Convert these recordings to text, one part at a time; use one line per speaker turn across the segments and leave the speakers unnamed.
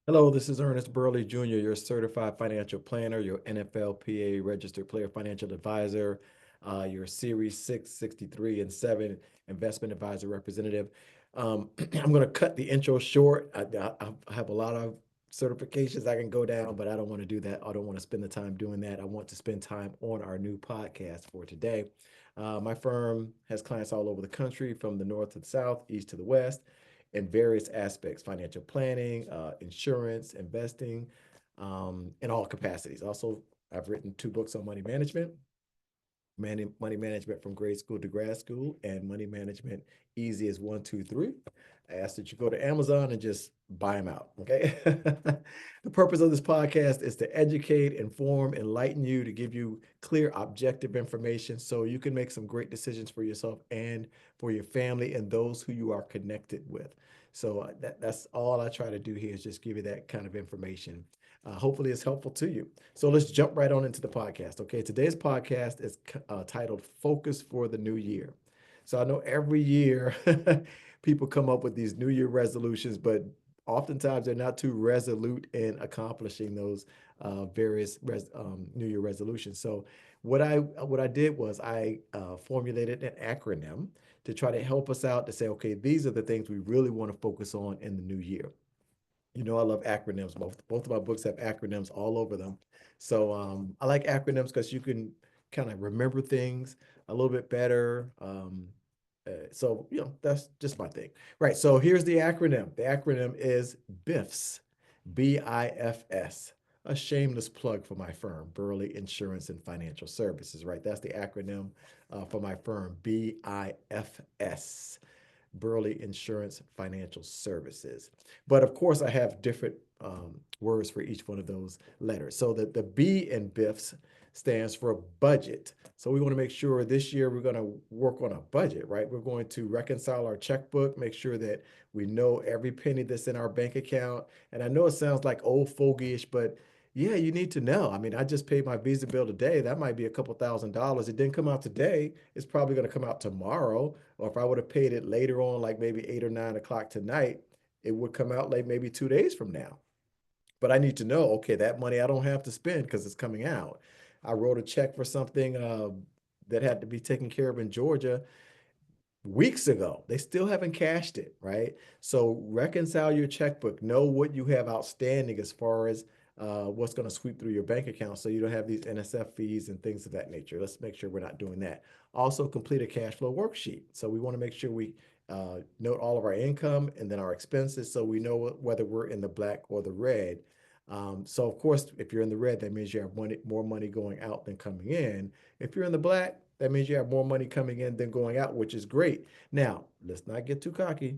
Hello, this is Ernest Burley Jr., your certified financial planner, your NFLPA registered player financial advisor, your Series 6, 63, and 7 investment advisor representative. I'm going to cut the intro short. I have a lot of certifications I can go down, but I don't want to do that. I don't want to spend the time doing that. I want to spend time on our new podcast for today. My firm has clients all over the country, from the north to the south, east to the west, in various aspects: financial planning, insurance, investing, in all capacities. Also, I've written 2 books on money management: money management from grade school to grad school, and money management easy as one, two, three. I ask that you go to Amazon and just buy them out. Okay. The purpose of this podcast is to educate, inform, enlighten you, to give you clear, objective information so you can make some great decisions for yourself and for your family and those who you are connected with. So that's all I try to do here, is just give you that kind of information. Hopefully, it's helpful to you. So let's jump right on into the podcast. Okay, today's podcast is titled "Focus for the New Year." So I know every year people come up with these New Year resolutions, but oftentimes they're not too resolute in accomplishing those various New Year resolutions. So what I did was I formulated an acronym to try to help us out, to say, okay, these are the things we really want to focus on in the new year. You know, I love acronyms. Both of my books have acronyms all over them. So I like acronyms because you can kind of remember things a little bit better. So, that's just my thing. Right. So here's the acronym. The acronym is BIFS, BIFS. A shameless plug for my firm, Burley Insurance and Financial Services, right? That's the acronym for my firm, BIFS. Burley Insurance Financial Services. But of course, I have different words for each one of those letters. So the B in BIFs stands for budget. So we want to make sure this year we're going to work on a budget, right? We're going to reconcile our checkbook, make sure that we know every penny that's in our bank account. And I know it sounds like old fogyish, but yeah, you need to know. I mean, I just paid my Visa bill today. That might be a couple $1,000s. It didn't come out today. It's probably going to come out tomorrow. Or if I would have paid it later on, like maybe 8 or 9 o'clock tonight, it would come out like maybe 2 days from now. But I need to know, okay, that money I don't have to spend because it's coming out. I wrote a check for something that had to be taken care of in Georgia weeks ago. They still haven't cashed it, right? So reconcile your checkbook. Know what you have outstanding as far as what's going to sweep through your bank account, so you don't have these NSF fees and things of that nature. Let's make sure we're not doing that. Also, complete a cash flow worksheet. So we want to make sure we note all of our income and then our expenses, so we know whether we're in the black or the red. So of course, if you're in the red, that means you have more money going out than coming in. If you're in the black, that means you have more money coming in than going out, which is great. Now, let's not get too cocky,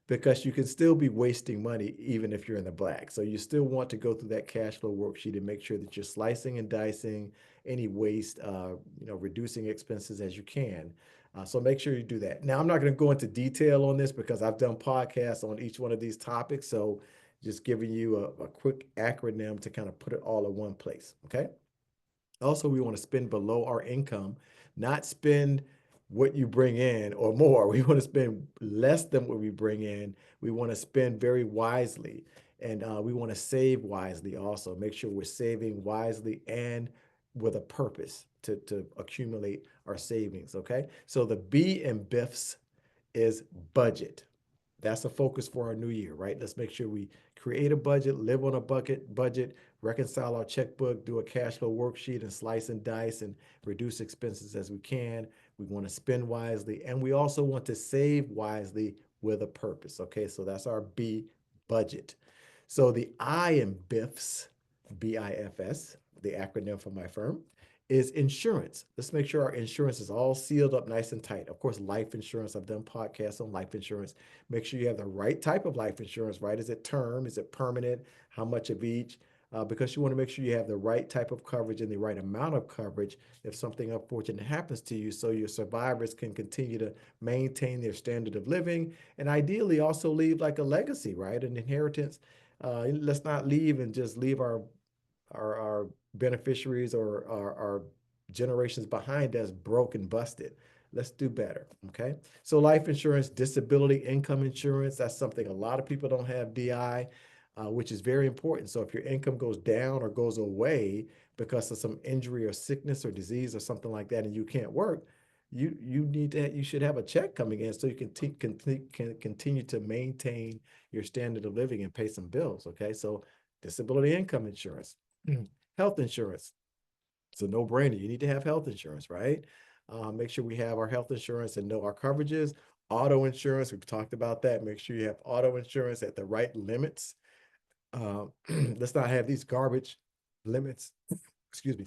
because you can still be wasting money even if you're in the black. So you still want to go through that cash flow worksheet and make sure that you're slicing and dicing any waste, reducing expenses as you can. So make sure you do that. Now, I'm not going to go into detail on this because I've done podcasts on each one of these topics. So just giving you a quick acronym to kind of put it all in one place. Okay. Also, we want to spend below our income, not spend what you bring in or more. We want to spend less than what we bring in. We want to spend very wisely, and we want to save wisely also. Make sure we're saving wisely and with a purpose to accumulate our savings. Okay. So the B in BIFs is budget. That's a focus for our new year, right? Let's make sure we create a budget, live on a budget, reconcile our checkbook, do a cash flow worksheet, and slice and dice and reduce expenses as we can. We want to spend wisely, and we also want to save wisely with a purpose. Okay, so that's our B, budget. So the I in BIFs, BIFS, the acronym for my firm, is insurance. Let's make sure our insurance is all sealed up nice and tight. Of course, life insurance. I've done podcasts on life insurance. Make sure you have the right type of life insurance, right? Is it term? Is it permanent? How much of each? Because you want to make sure you have the right type of coverage and the right amount of coverage if something unfortunate happens to you, so your survivors can continue to maintain their standard of living, and ideally also leave like a legacy, right? An inheritance. Let's not leave and just leave our beneficiaries or our generations behind us broke and busted. Let's do better. Okay. So life insurance, disability income insurance, that's something a lot of people don't have, DI. which is very important. So if your income goes down or goes away because of some injury or sickness or disease or something like that, and you can't work, you should have a check coming in so you can continue to maintain your standard of living and pay some bills. Okay, so disability income insurance, health insurance. It's a no-brainer. You need to have health insurance, right? Make sure we have our health insurance and know our coverages. Auto insurance, we've talked about that. Make sure you have auto insurance at the right limits. Let's not have these garbage limits. Excuse me.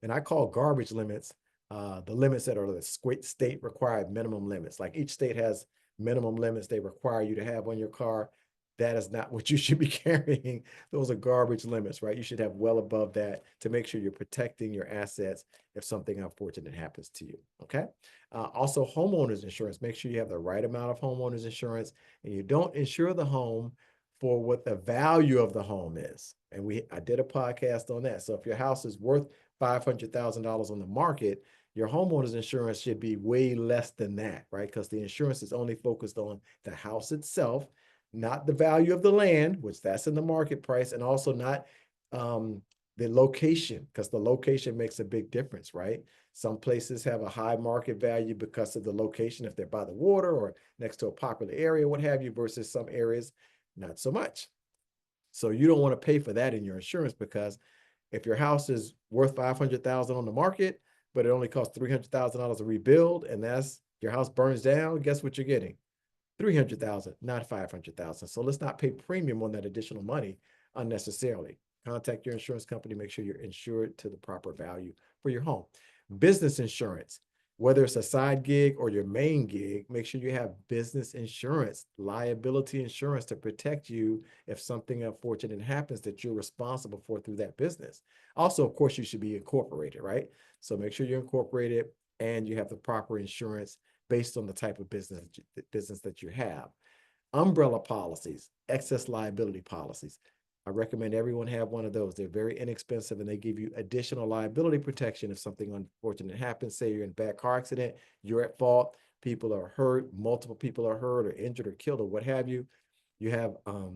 And I call garbage limits the limits that are the state required minimum limits. Like each state has minimum limits they require you to have on your car. That is not what you should be carrying. Those are garbage limits, right? You should have well above that to make sure you're protecting your assets if something unfortunate happens to you. Okay. Also, homeowners insurance. Make sure you have the right amount of homeowners insurance, and you don't insure the home for what the value of the home is. And I did a podcast on that. So if your house is worth $500,000 on the market, your homeowner's insurance should be way less than that, right? Because the insurance is only focused on the house itself, not the value of the land, which that's in the market price, and also not the location, because the location makes a big difference, right? Some places have a high market value because of the location, if they're by the water or next to a popular area, what have you, versus some areas, not so much. So you don't want to pay for that in your insurance, because if your house is worth $500,000 on the market, but it only costs $300,000 to rebuild, and your house burns down, guess what you're getting? 300,000, not 500,000. So let's not pay premium on that additional money unnecessarily. Contact your insurance company, make sure you're insured to the proper value for your home. Business insurance, whether it's a side gig or your main gig, make sure you have business insurance, liability insurance to protect you if something unfortunate happens that you're responsible for through that business. Also, of course, you should be incorporated, right? So make sure you're incorporated and you have the proper insurance based on the type of business that you have. Umbrella policies, excess liability policies. I recommend everyone have one of those. They're very inexpensive and they give you additional liability protection if something unfortunate happens. Say you're in a bad car accident, you're at fault, people are hurt, multiple people are hurt or injured or killed or what have you. You have a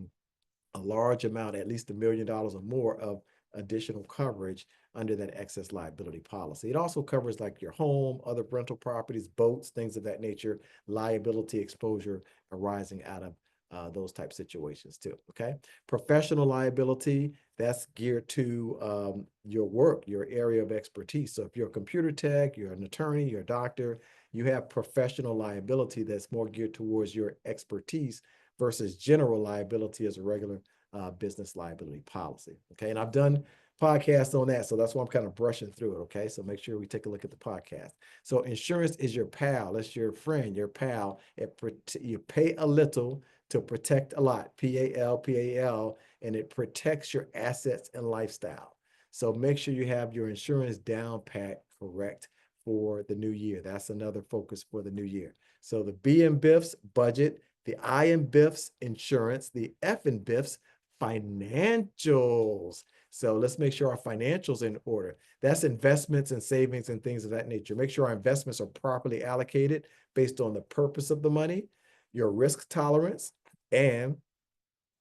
large amount, at least $1 million or more of additional coverage under that excess liability policy. It also covers like your home, other rental properties, boats, things of that nature, liability exposure arising out of those type situations too. Okay. Professional liability, that's geared to your work, your area of expertise. So if you're a computer tech, you're an attorney, you're a doctor, you have professional liability that's more geared towards your expertise versus general liability as a regular business liability policy. Okay. And I've done podcasts on that. So that's why I'm kind of brushing through it. Okay. So make sure we take a look at the podcast. So insurance is your pal. It's your friend, your pal. You pay a little to protect a lot, PAL, and it protects your assets and lifestyle. So make sure you have your insurance down pat correct for the new year. That's another focus for the new year. So the B in BIF's budget, the I in BIF's insurance, the F in BIF's financials. So let's make sure our financials in order. That's investments and savings and things of that nature. Make sure our investments are properly allocated based on the purpose of the money, your risk tolerance, and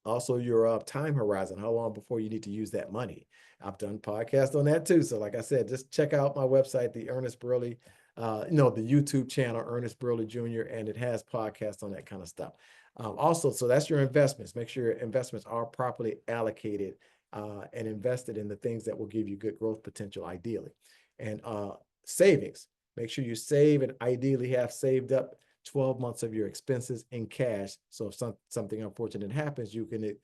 also your time horizon, how long before you need to use that money. I've done podcasts on that too. So like I said, just check out my website, the Ernest Burley, the YouTube channel, Ernest Burley Jr., and it has podcasts on that kind of stuff. Also, so that's your investments. Make sure your investments are properly allocated and invested in the things that will give you good growth potential, ideally. And savings, make sure you save and ideally have saved up 12 months of your expenses in cash. So if something unfortunate happens, you can,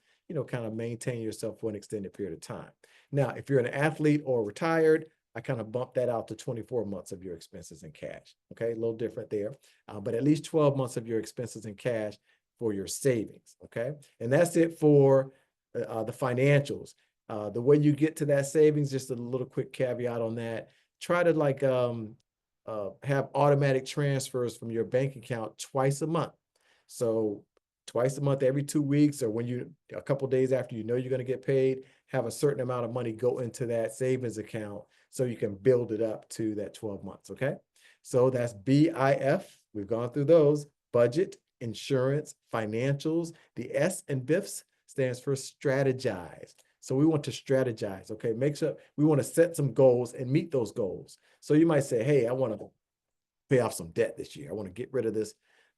kind of maintain yourself for an extended period of time. Now, if you're an athlete or retired, I kind of bump that out to 24 months of your expenses in cash. Okay, a little different there, but at least 12 months of your expenses in cash for your savings. Okay, and that's it for the financials. The way you get to that savings, just a little quick caveat on that. Try to have automatic transfers from your bank account twice a month. So twice a month, every 2 weeks, or when a couple days after you're going to get paid, have a certain amount of money go into that savings account so you can build it up to that 12 months. Okay. So that's BIF. We've gone through those: budget, insurance, financials. The S in BIFs stands for strategize. So we want to strategize, okay? Make sure we want to set some goals and meet those goals. So you might say, hey, I want to pay off some debt this year. I want to get rid of this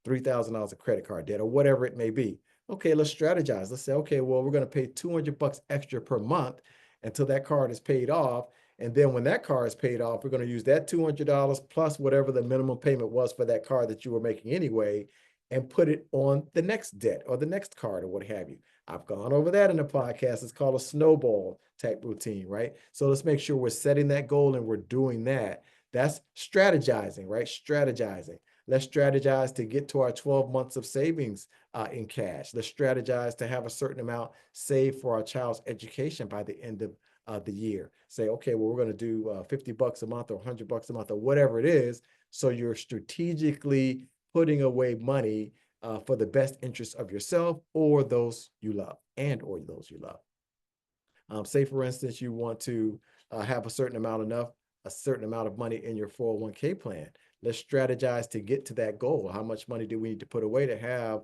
$3,000 of credit card debt or whatever it may be. Okay, let's strategize. Let's say, okay, well, we're going to pay 200 bucks extra per month until that card is paid off. And then when that card is paid off, we're going to use that $200 plus whatever the minimum payment was for that card that you were making anyway, and put it on the next debt or the next card or what have you. I've gone over that in the podcast. It's called a snowball type routine, right? So let's make sure we're setting that goal and we're doing that. That's strategizing, right? Strategizing. Let's strategize to get to our 12 months of savings in cash. Let's strategize to have a certain amount saved for our child's education by the end of the year. Say, okay, well, we're going to do 50 bucks a month or 100 bucks a month or whatever it is. So you're strategically putting away money for the best interest of yourself or those you love or those you love. Say, for instance, you want to have a certain amount of money in your 401k plan. Let's strategize to get to that goal. How much money do we need to put away to have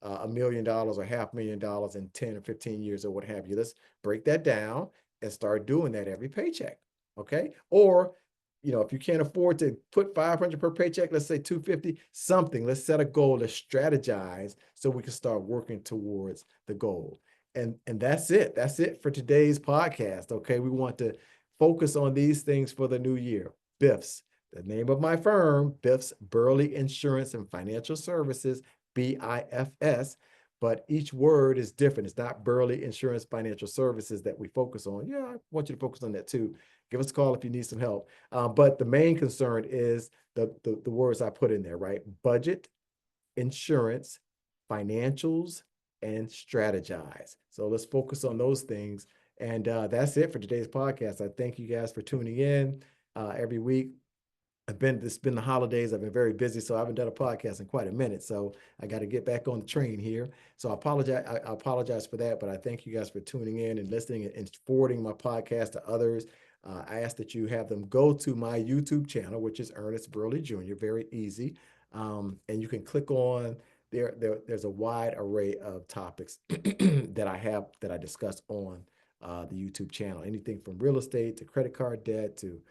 $1 million or $500,000 in 10 or 15 years or what have you? Let's break that down and start doing that every paycheck. Okay. Or, if you can't afford to put 500 per paycheck, let's say 250, something. Let's set a goal to strategize so we can start working towards the goal. And that's it. That's it for today's podcast. Okay. We want to focus on these things for the new year. BIFS, the name of my firm, BIFS, Burley Insurance and Financial Services, BIFS, but each word is different. It's not Burley Insurance Financial Services that we focus on. Yeah, I want you to focus on that too. Give us a call if you need some help. But the main concern is the words I put in there, right? Budget, insurance, financials, and strategize. So let's focus on those things. And that's it for today's podcast. I thank you guys for tuning in every week. It's been the holidays. I've been very busy, so I haven't done a podcast in quite a minute. So I got to get back on the train here. So I apologize for that, but I thank you guys for tuning in and listening and forwarding my podcast to others. I ask that you have them go to my YouTube channel, which is Ernest Burley Jr. Very easy. And you can click on there's a wide array of topics that I discuss on the YouTube channel. Anything from real estate to credit card debt to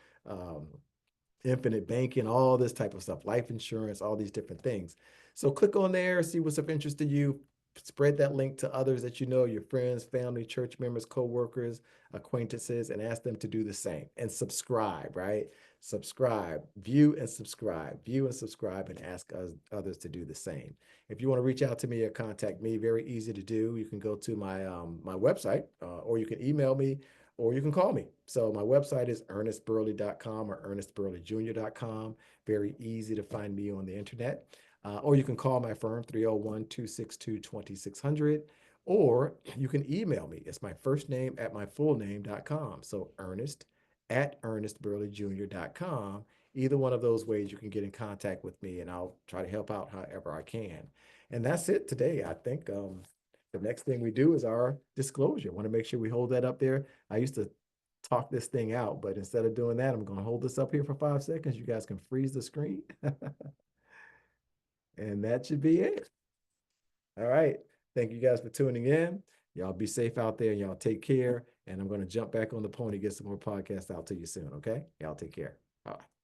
infinite banking, all this type of stuff, life insurance, all these different things. So click on there, see what's of interest to you. Spread that link to others that you know, your friends, family, church members, co-workers, acquaintances, and ask them to do the same. And subscribe, right? Subscribe, view and subscribe, and ask others to do the same. If you want to reach out to me or contact me, very easy to do. You can go to my website, or you can email me, or you can call me. So my website is ernestburley.com or ernestburleyjr.com. Very easy to find me on the internet. Or you can call my firm, 301-262-2600. Or you can email me. It's my first name at my full name.com. So Ernest at ernestburleyjr.com. Either one of those ways you can get in contact with me, and I'll try to help out however I can. And that's it today. I think the next thing we do is our disclosure. I want to make sure we hold that up there. I used to talk this thing out, but instead of doing that, I'm going to hold this up here for 5 seconds. You guys can freeze the screen. And that should be it. All right. Thank you guys for tuning in. Y'all be safe out there. Y'all take care. And I'm going to jump back on the pony, get some more podcasts out to you soon. Okay. Y'all take care. Bye.